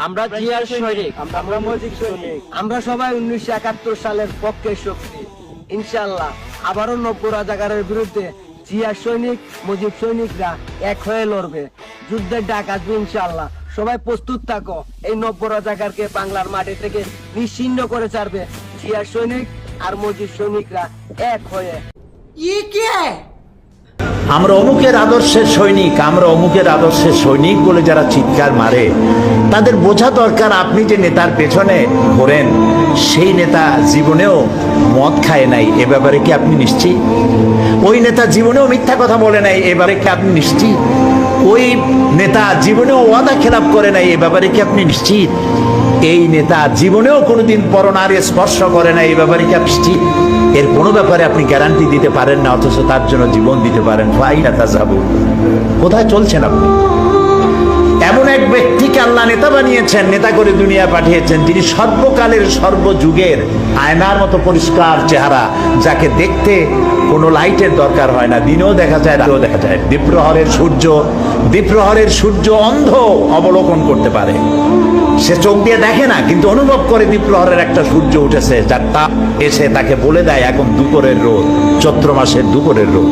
আমরা জিয়ার সৈনিক, আমরা মজিদ সৈনিক। আমরা সবাই 1971 সালের পক্ষের শক্তি। ইনশাআল্লাহ আবারও 90 রাজাকারের বিরুদ্ধে জিয়ার সৈনিক মুজিব সৈনিকরা এক হয়ে লড়বে। যুদ্ধের ডাক আসবে ইনশাআল্লাহ। সবাই প্রস্তুত থাকো। এই 90 রাজাকারকে বাংলার মাটি থেকে নিশ্চিহ্ন করে ছাড়বে জিয়ার সৈনিক আর মুজিব সৈনিকরা এক হয়ে। আমরা অমুকের আদর্শের সৈনিক, আমরা অমুকের আদর্শের সৈনিক বলে যারা চিৎকার মারে, তাদের বোঝা দরকার আপনি যে নেতার পেছনে ঘোরেন সেই নেতা জীবনেও মদ খায় নাই, এ ব্যাপারে কি আপনি নিশ্চিত? ওই নেতা জীবনেও মিথ্যা কথা বলে নাই, এ ব্যাপারে কি আপনি নিশ্চিত? ওই নেতা জীবনেও ওয়াদা খেলাপ করে নাই, এ ব্যাপারে কি আপনি নিশ্চিত? এই নেতা জীবনেও কোনোদিন পরনারী স্পর্শ করে না, এই ব্যাপারে কি আপনি নিশ্চিত? এর কোনো ব্যাপারে আপনি গ্যারান্টি দিতে পারেন না, অথচ তার জন্য জীবন দিতে পারেন। কোথায় চলছেন আপনি? এমন এক ব্যক্তিকে আল্লাহ নেতা বানিয়েছেন, নেতা করে দুনিয়া পাঠিয়েছেন, যিনি সর্বকালের সর্বযুগের আয়নার মতো পরিষ্কার চেহারা, যাকে দেখতে কোনো লাইটের দরকার হয় না, দিনেও দেখা যায় রাতেও দেখা যায়। দ্বীপ্রহরের সূর্য অন্ধ অবলোকন করতে পারে, সে চোখ দিয়ে দেখে না, কিন্তু অনুভব করে দ্বীপ্রহরের একটা সূর্য উঠেছে, যার তাপ এসে তাকে বলে দেয় এখন দুপুরের রোদ, চৈত্র মাসের দুপুরের রোদ।